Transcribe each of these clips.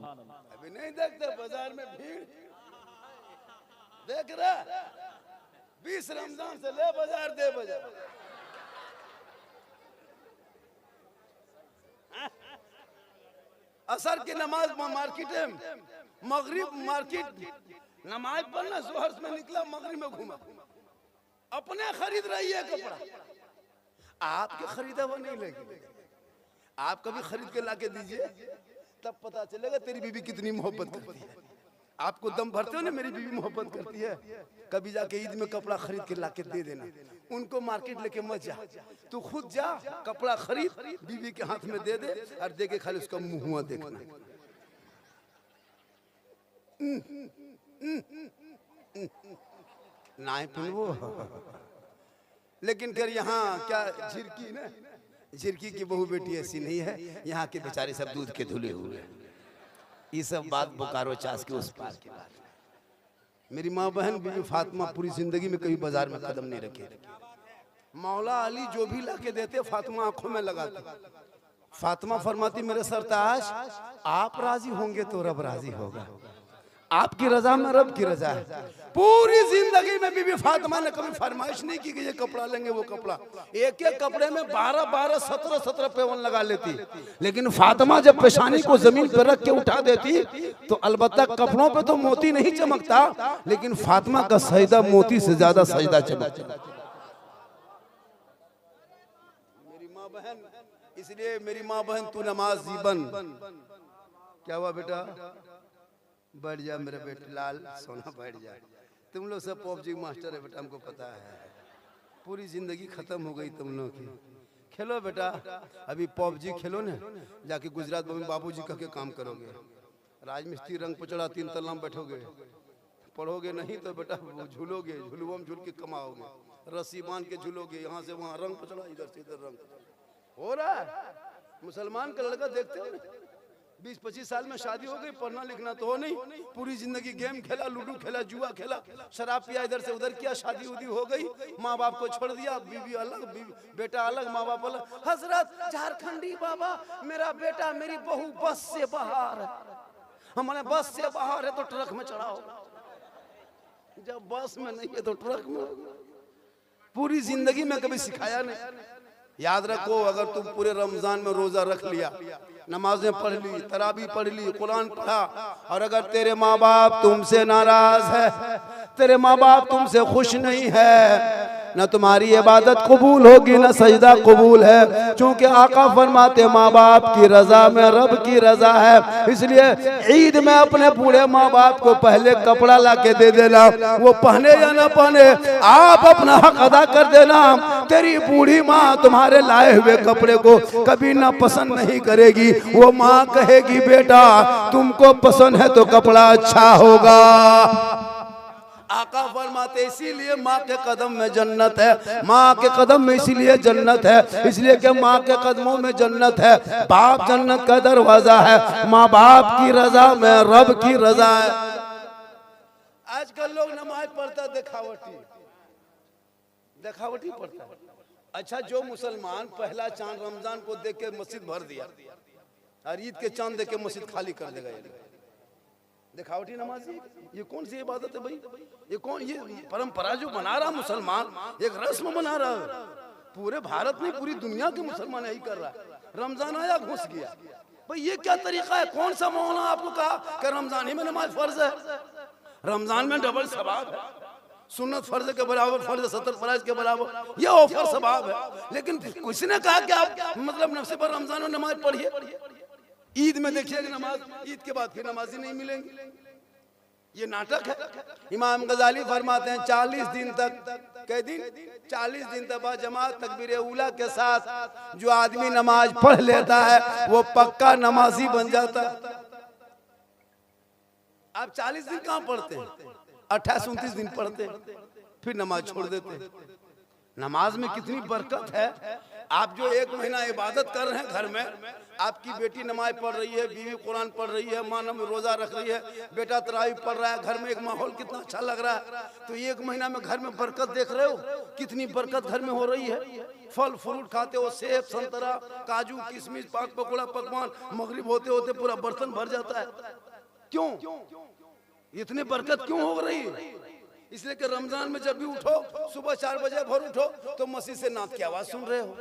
अभी नहीं देखते बाजार में भीड़ देख रहा 20 रमजान से ले बाजार दे बाजार। असर की नमाज मार्केट है, मगरिब मार्केट नमाज पढ़ना जोहर में निकला मगरिब में घूमा, अपने खरीद रही है कपड़ा, आपके खरीदा हुआ नहीं लगे। आप कभी खरीद के लाके दीजिए तब पता चलेगा तेरी बीवी कितनी मोहब्बत करती है। आपको दम भरते हो ना मेरी बीवी मोहब्बत करती है, कभी जाके ईद में कपड़ा खरीद के लाके दे देना। उनको मार्केट लेके मत जा, तू खुद जा कपड़ा खरीद बीवी के हाथ में दे दे और दे के खाली उसका मुंह देखना। नहीं वो लेकिन फिर यहाँ क्या झिरकी ना, झिरकी की बहू बेटी ऐसी नहीं है, यहाँ के बेचारे सब दूध के धुले हुए हैं। ये सब बात बोकारो चास के उस पार की बात। मेरी माँ बहन बीबी फातिमा पूरी जिंदगी में कभी बाजार में कदम नहीं रखे। मौला अली जो भी लाके देते फातिमा आंखों में लगाती। फातिमा फरमाती मेरे सरताज आप राजी होंगे तो रब राजी होगा, आपकी रजा में रब की रजा है। पूरी जिंदगी में बीबी फातिमा ने कभी फरमाइश नहीं की कि ये कपड़ा लेंगे वो कपड़ा। एक एक कपड़े में 12-12, 17-17 पेवन लगा लेती। लेकिन फातिमा जब पेशानी को जमीन पर रख के उठा देती तो अलबत्ता कपड़ों पे तो मोती नहीं चमकता, लेकिन फातिमा का सजदा मोती से ज्यादा सजदा चमकता। मेरी माँ बहन, इसलिए मेरी माँ बहन तू नमाज जीवन। क्या हुआ बेटा? बैठ जा मेरे बेटे लाल सोना बैठ जा। तुम लोग सब पबजी मास्टर है बेटा, हमको पता है। पूरी जिंदगी खत्म हो गई तुम लोग की। खेलो बेटा, अभी पबजी खेलो ना, जाके गुजरात में बाबूजी कह के काम करोगे। राजमिस्त्री रंग पर चढ़ा 3 तल्ला में बैठोगे, पढ़ोगे नहीं तो बेटा झूलोगे, झुलुआ में झूल के कमाओगे, रस्सी बांध के झूलोगे, यहाँ से वहाँ रंग पर चढ़ा, इधर से इधर रंग हो रहा है। मुसलमान का लड़का देखते हो ना, 20-25 साल में शादी हो गई, पढ़ना लिखना तो हो नहीं, पूरी जिंदगी गेम खेला, लूडो खेला, जुआ खेला, शराब पिया, इधर से उधर किया, शादी उदी हो गई, माँ बाप को छोड़ दिया, बीवी अलग, बेटा अलग, माँ बाप अलग। हजरत झारखंडी बाबा मेरा बेटा मेरी बहू बस से बाहर है, हमारे बस से बाहर है तो ट्रक में चढ़ाओ, जब बस में नहीं है तो ट्रक में। पूरी जिंदगी में कभी सिखाया नहीं। याद रखो, अगर तुम पूरे रमजान में रोजा रख लिया, नमाजें पढ़ ली, तराबी पढ़ ली, कुरान पढ़ा, और अगर तेरे माँ बाप तुमसे नाराज है, तेरे माँ बाप तुमसे खुश नहीं है, न तुम्हारी इबादत कबूल होगी न सजदा कबूल है। क्योंकि आका फरमाते माँ बाप की रजा में रब की रजा है। इसलिए ईद में अपने बूढ़े माँ बाप को पहले कपड़ा ला के दे देना, वो पहने या ना पहने आप अपना हक अदा कर देना। तेरी बूढ़ी माँ तुम्हारे लाए हुए कपड़े को कभी ना पसंद नहीं करेगी, वो माँ कहेगी बेटा तुमको पसंद है तो कपड़ा अच्छा होगा। आका फरमाते इसीलिए माँ के कदम में जन्नत है, माँ के कदम में इसीलिए जन्नत है, इसलिए कि माँ के कदमों में जन्नत है। बाप जन्नत का दरवाजा है, माँ बाप की रजा में रब की रजा है। आजकल लोग नमाज पढ़ता दिखावटी दिखावटी पढ़ता है। अच्छा, जो मुसलमान पहला चांद रमजान को देख के मस्जिद भर दिया और ईद के चांद देख के मस्जिद खाली कर देगा, दिखावटी नमाजी, ये कौन सी इबादत है भाई? ये कौन, ये परंपरा जो बना रहा मुसलमान, एक रस्म बना रहा है। पूरे भारत में पूरी दुनिया के मुसलमान यही कर रहा है। रमजान आया घुस गया, भाई ये क्या तरीका है? कौन सा मौला आपको कहा कि रमजान ही में नमाज फर्ज है? रमजान में डबल सवाब है, सुन्नत फर्ज के बराबर, फर्ज 70 फराइज के बराबर, ये ऑफर सवाब है। लेकिन किसी ने कहा कि आप मतलब नफ्से पर रमजान में नमाज पढ़िए। ईद में देखिए नमाज, ईद के बाद फिर नमाजी नहीं मिलेंगी, ये नाटक है। इमाम गजाली फरमाते हैं 40 दिन तक, कई दिन 40 दिन तक बाद जमात तकबीर उला के साथ जो आदमी नमाज पढ़ लेता है वो पक्का नमाजी बन जाता है। आप 40 दिन कहाँ पढ़ते हैं? 28-29 दिन पढ़ते हैं, फिर नमाज छोड़ देते हैं। नमाज में कितनी बरकत है। आप जो 1 महीना इबादत कर रहे हैं घर में, आपकी बेटी नमाज पढ़ रही है, बीवी कुरान पढ़ रही है, माँ रोजा रख रही है, बेटा तरावी पढ़ रहा है, घर में एक माहौल कितना अच्छा लग रहा है। तो 1 महीना में घर में बरकत देख रहे हो, कितनी बरकत घर में हो रही है। फल फ्रूट खाते हो, सेब संतरा काजू किशमिश पाक पकौड़ा पकवान, मगरिब होते होते पूरा बर्तन भर जाता है। क्यों इतनी बरकत क्यों हो रही है? इसलिए कि रमजान में जब भी उठो, सुबह 4 बजे भोर उठो तो मस्जिद से नात की आवाज सुन रहे हो।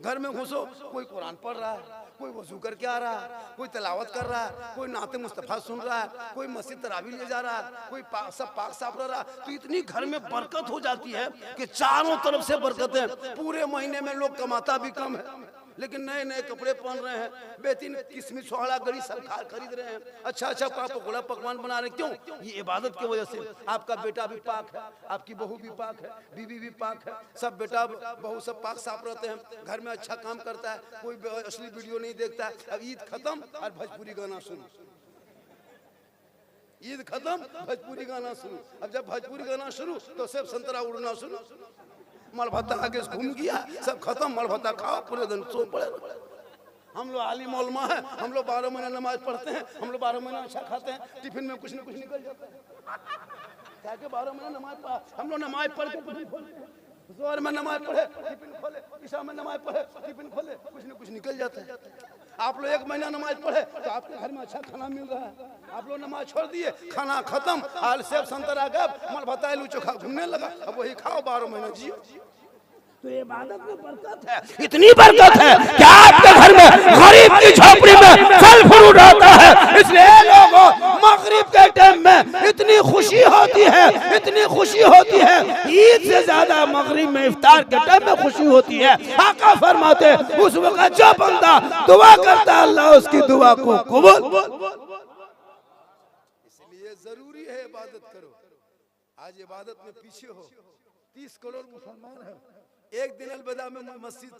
घर में घुसो, कोई कुरान पढ़ रहा है, कोई वजू करके आ रहा है, कोई तिलावत कर रहा है, कोई नाते मुस्तफा सुन रहा है, कोई मस्जिद तरावी ले जा रहा है, कोई सब पाक साफ रह रहा है। तो इतनी घर में बरकत हो जाती है कि चारों तरफ से बरकत है। पूरे महीने में लोग कमाता भी कम है, लेकिन नए नए कपड़े पहन रहे हैं, बेहतरीन किस्म सोहड़ा गड़ी सब खरीद रहे हैं, अच्छा अच्छा पकौड़ा पकवान बना रहे हैं। क्यों? ये इबादत की वजह से। आपका बेटा भी पाक है, आपकी बहू भी पाक है, बीवी भी पाक है, सब बेटा बहू सब पाक साफ रहते हैं, घर में अच्छा काम करता है, कोई असली वीडियो नहीं देखता है। अब ईद खत्म और भोजपुरी गाना शुरू, ईद खत्म भोजपुरी गाना शुरू। अब जब भोजपुरी गाना शुरू तो सब संतरा उड़ना शुरू। मल भत्ता आगे घूम गया, सब खत्म, मल भत्ता खाओ, पूरे दिन सो पड़े। हम लोग आलिम उलमा है, हम लोग 12 महीने नमाज पढ़ते हैं, हम लोग 12 महीना अच्छा खाते हैं, टिफिन में कुछ न कुछ निकल जाता है। क्या के 12 महीने नमाज हम लोग नमाज पढ़ के टिफिन खोलते हैं, जोहर में नमाज पढ़े टिफिन खोले, ईशा में नमाज पढ़े टिफिन खोले, कुछ न कुछ निकल जाता है। आप लोग 1 महीना नमाज पढ़े तो आपके घर में अच्छा खाना मिल रहा है। आप लोग नमाज छोड़ दिए, खाना खत्म, आल सेब संतरा गप मल भत्ता आलू चोखा घूमने लगा, अब वही खाओ 12 महीना जियो। तो इबादत में बरकत है, इतनी बरकत है कि आपके घर में गरीब की झोपड़ी में फल फ्रूट आता है। इसलिए लोगों मगरिब के टाइम में इतनी खुशी होती है, इतनी खुशी होती है, ईद से ज्यादा मगरिब में इफ्तार के टाइम में खुशी होती है। आका फरमाते उस वक्त जो बंदा दुआ करता है अल्लाह उसकी दुआ को कबूल। इसलिए जरूरी है इबादत करो। आज इबादत में पीछे हो, 30 करोड़ मुसलमान है। एक दिन अलविदा में मस्जिद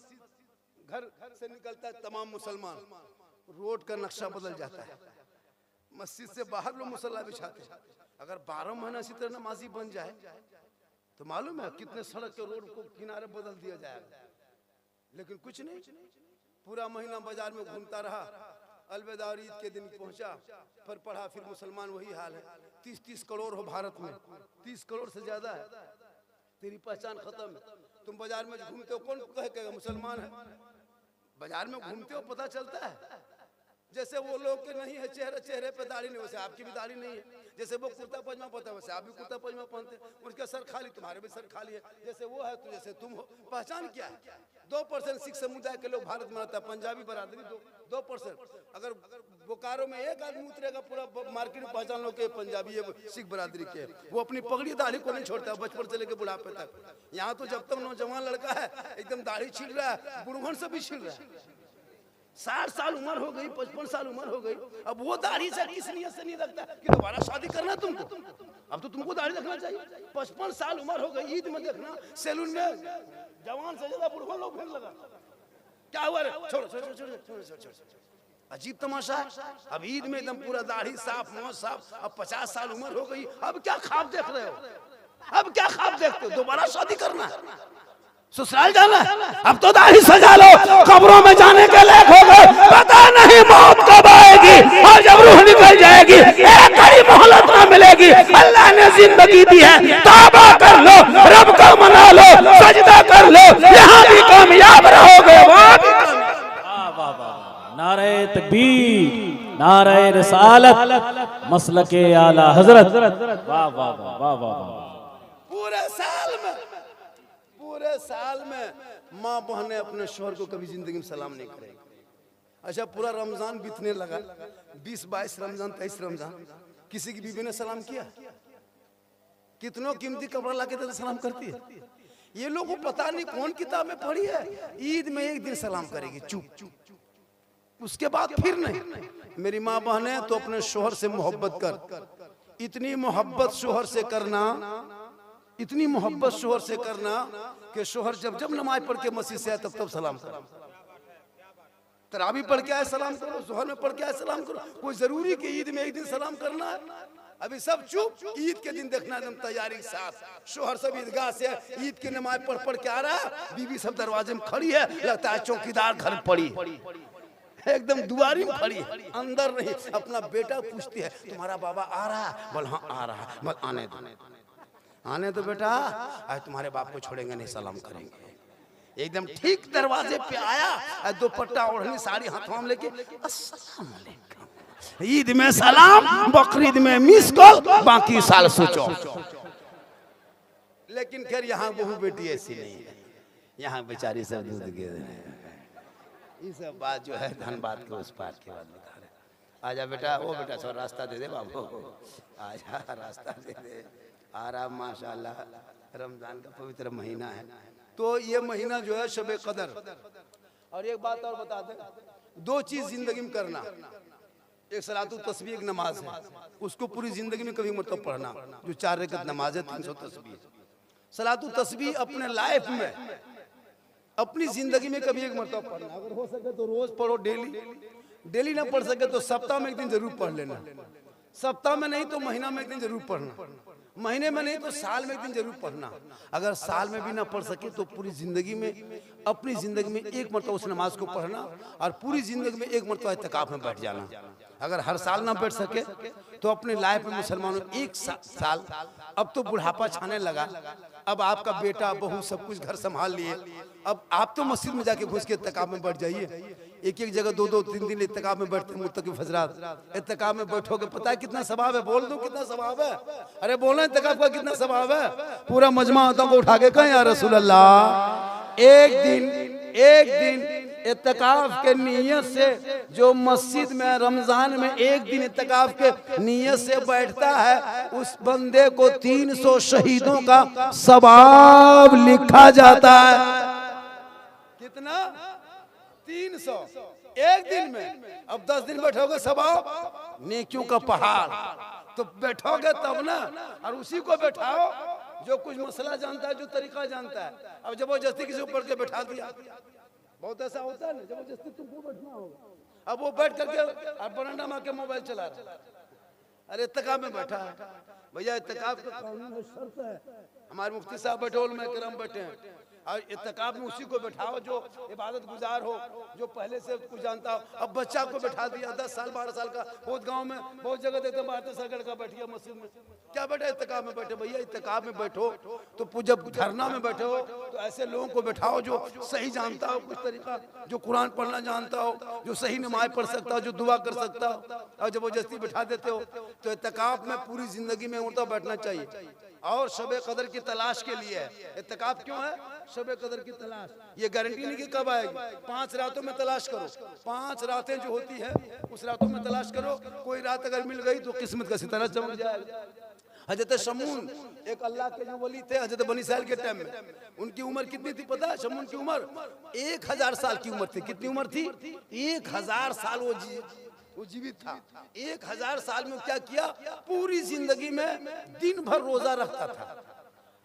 घर से निकलता है तमाम मुसलमान, रोड का नक्शा बदल जाता है, मस्जिद से बाहर लोग मुसल्ला बिछाते हैं। अगर 12 महीना इसी तरह नमाजी बन जाए तो मालूम है कितने सड़क के रोड को किनारे बदल दिया जाएगा। लेकिन कुछ नहीं, पूरा महीना बाजार में घूमता रहा, अलविदा और ईद के दिन पहुंचा, फिर पढ़ा, फिर मुसलमान वही हाल है। 30 करोड़ हो भारत में, 30 करोड़ से ज्यादा है, तेरी पहचान खत्म है। तुम बाजार में घूमते हो, कौन कहेगा मुसलमान है? बाजार में घूमते हो पता चलता है। जैसे वो लोग के नहीं है चेहरे पे दाढ़ी नहीं, वैसे आपकी भी दाढ़ी नहीं है। जैसे वो कुर्ता पजामा पहनते हैं वैसे आप भी कुर्ता पजामा पहनते हैं, उनका सर खाली, तुम्हारे भी सर खाली है। जैसे वो है तो जैसे तुम हो। पहचान क्या है? 2% सिख समुदाय के लोग भारत में रहता है, पंजाबी बरादरी 2%। अगर बोकारो में एक आदमी उतरेगा पूरा मार्केट में पहचान लो कि पंजाबी है, सिख बरादरी के। वो अपनी पगड़ी दाढ़ी को नहीं छोड़ता, बचपन से लेकर बुढ़ापे तक। यहाँ तो जब तक नौजवान लड़का है एकदम दाढ़ी छील रहा है, बुढ़वन से भी छील रहा है। 60 साल उम्र हो गई, 55 साल उम्र हो गई, अब वो दाढ़ी से किस नियत से नहीं रखता कि दोबारा शादी करना तुमको। अब तो तुमको दाढ़ी रखना चाहिए। 55 साल उम्र हो गई, ईद में देखना सैलून में जवान से ज्यादा बुढ़वा लोग भीड़ लगा। क्या हुआ रे? छोड़ो छोड़ो छोड़ो छोड़ो छोड़ो। अजीब तमाशा है। अब ईद में एकदम पूरा दाढ़ी साफ, मुंह साफ। अब 50 साल उम्र हो गई, अब क्या ख्वाब देख रहे हो? अब क्या ख्वाब देखते हो? दोबारा शादी करना है, ससुराल जाना है? अब तो दाढ़ी सजा लो, कब्रों में जाने के लायक हो गए। पता नहीं मौत कब आएगी और जब रूह निकल जाएगी एक घड़ी मोहलत ना मिलेगी। अल्लाह ने जिंदगी दी है, तौबा कर लो, रब को मना लो, सजदा कर लो, यहाँ भी कामयाब रहोगे, वहाँ भी कामयाब। नारे तकबीर, नारे रिसालत, मसलके आला हजरत। वाह वाह वाह वाह वाह। पूरे साल में माँ बहने अपने शोहर को कभी जिंदगी में सलाम नहीं करेगी। अच्छा, पूरा रमजान बीतने लगा, 20-22 रमजान, 23 रमजान, किसी की बीवी ने सलाम किया? कितनों कीमती कपड़ा ला के सलाम करती है। ये लोगों को पता नहीं कौन किताब में पढ़ी है, ईद में एक दिन सलाम करेगी चुप, उसके बाद फिर नहीं। मेरी माँ बहने तो अपने शोहर से मोहब्बत कर, इतनी मोहब्बत शोहर से करना, इतनी मोहब्बत शोहर से करना कि शोहर जब जब नमाज पढ़ के मस्जिद से आए तब तब सलाम करो। तरावी पढ़ के आए सलाम करो, जोहर में पढ़ के आए सलाम करो। कोई जरूरी कि ईद में एक दिन सलाम करना है? अभी सब चुप, ईद के दिन देखना एकदम तैयारी के साथ। शोहर सब ईदगाह से ईद की नमाज पढ़ के आ रहा है, बीवी सब दरवाजे में खड़ी है, लगता है चौकीदार घर पड़ी, एकदम दुआरी में खड़ी है, अंदर नहीं। अपना बेटा पूछती है तुम्हारा बाबा आ रहा है? बोल हाँ आ रहा है। बोल आने दो, आने दो बेटा, आज तुम्हारे बाप को छोड़ेंगे नहीं, सलाम करेंगे। एकदम ठीक दरवाजे पे आया, दुपट्टा ओढ़नी साड़ी हाथों में लेके, अस्सलाम वालेकुम। ईद में सलाम, बकरीद में मिस कॉल, बाकी साल सोचो। लेकिन खैर यहाँ बहू बेटी ऐसी नहीं है, यहाँ बेचारी सब दूध गिर रहे हैं। ये सब बात जो है धनबाद के उस पार के बाद बता रहे। आजा बेटा, वो बेटा थोड़ा रास्ता दे दे बाबू, आजा रास्ता दे दे। आराम माशाल्लाह, रमजान का पवित्र महीना है। तो ये महीना जो है शबे कदर। और एक बात और बता दे, दो चीज जिंदगी में करना, एक सलातुल तस्बीह, एक नमाज है, उसको पूरी जिंदगी में कभी मतलब पढ़ना। जो 4 रकात नमाज है, 300 तस्बीह। सलातुल तस्बीह अपने लाइफ में, अपनी जिंदगी में कभी एक मरतबा पढ़ना। अगर हो सके तो रोज पढ़ो, डेली ना पढ़ सके तो सप्ताह में एक दिन जरूर पढ़ लेना। सप्ताह में नहीं तो महीना में एक दिन जरूर पढ़ना, महीने में नहीं तो साल में एक दिन जरूर पढ़ना। अगर साल में भी ना पढ़ सके तो पूरी जिंदगी में, अपनी जिंदगी में एक मरतबा उस नमाज को पढ़ना, और पूरी जिंदगी में एक मरतबा इत्तिकाफ में बैठ जाना। अगर हर साल ना बैठ सके तो अपने लाइफ में मुसलमानों एक साल, अब तो बुढ़ापा छाने लगा, अब आपका बेटा बहू सब कुछ घर संभाल लिए, अब आप तो मस्जिद में जाके घुस के इत्तिकाफ में बैठ जाइए। एक जगह 2-2-3 दिन इत्तिकाफ में बैठते हैं मुत्तकिफ हजरात। इत्तिकाफ में बैठोगे पता है कितना सवाब है? बोल दो कितना सवाब है? अरे बोलना इत्तिकाफ का कितना सवाब है? पूरा मजमा हाथों को उठा के कहें या रसूल अल्लाह। एक दिन इत्तिकाफ के नियत से जो मस्जिद में रमजान में एक दिन इत्तिकाफ के नियत से बैठता है, उस बंदे को 300 शहीदों का सवाब लिखा जाता है। कितना? 300 एक दिन में। अब 10 दिन बैठोगे सवाब नेकियों का पहाड़, तो बैठोगे तब ना। और उसी को बैठाओ जो कुछ मसला जानता है, जो तरीका जानता है। अब जबरदस्ती किसी ऊपर के बैठा दिया, बहुत ऐसा होता है ना, जबरदस्ती तुमको बैठना होगा। अब वो बैठ करके और बरामदा में के मोबाइल चला रहा है। अरे इत्तिकाफ में बैठा है भैया, इत्तिकाफ का कानून है, शर्त है। हमारे मुफ्ती साहब बैठे, में करम बैठे हैं, और इत्तिकाफ में उसी को बैठाओ जो इबादत गुजार हो, जो पहले से कुछ जानता हो। अब बच्चा को बैठा दिया 10 साल 12 साल का, बहुत गांव में बहुत जगह देते 12 लड़का बैठ गया मस्जिद में, क्या बैठा इत्तिकाफ में बैठे। भैया इत्तिकाफ में बैठो तो जब धरना में बैठे हो तो ऐसे लोगों को बैठाओ जो सही जानता हो कुछ तरीका, जो कुरान पढ़ना जानता हो, जो सही नमाज पढ़ सकता हो, जो दुआ कर सकता हो। और जबरदस्ती बैठा देते हो तो इत्तिकाफ में पूरी जिंदगी में उल्टा बैठना चाहिए। और शबे कदर की तलाश के लिए इत्तिकाफ क्यों है? शबे कदर की तलाश, ये गारंटी नहीं कि कब आएगी। 5 रातों में तलाश करो, 5 रातें जो होती है उस रातों में तलाश करो। कोई रात अगर मिल गई तो किस्मत का सितारा चमक जाएगा। हजरत शमून एक अल्लाह के जो वली थे, हजरत बनी इस्राइल के टाइम में, उनकी उम्र कितनी थी पता है? शमून की उम्र 1000 साल की उम्र थी। कितनी उम्र थी? 1000 साल वो जीवित था। 1000 साल में क्या किया? पूरी जिंदगी में दिन भर रोजा रखता था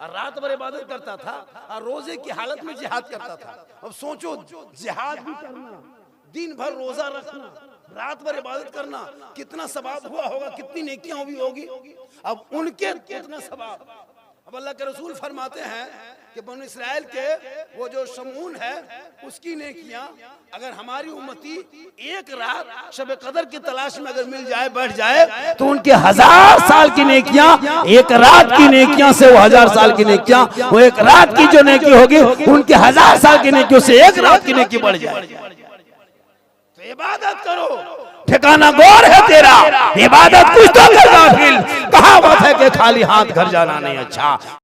और रात भर इबादत करता था, और रोजे की हालत में जिहाद करता था। अब सोचो, जिहाद भी करना, दिन भर रोजा रखना, रात भर इबादत करना, कितना सवाब हुआ होगा, कितनी नेकियां हुई होगी। अब उनके कितना सवाब। अब अल्लाह के रसूल फरमाते हैं कि बनी इस्राइल के वो जो शमून है उसकी नेकियां अगर हमारी उम्मती एक रात शब कदर की तलाश में अगर मिल जाए, बैठ जाए, तो उनके 1000 साल की नेकियां, एक रात की नेकियां से वो 1000 साल की नेकियां, वो एक रात की जो नेकी होगी उनके 1000 साल की नेकियों से एक रात की नेकी बढ़ जाए। तो इबादत करो, ठिकाना गौर है तेरा, इबादत कुछ तो कर गाफिल। कहावत है कि खाली हाथ घर जाना नहीं अच्छा।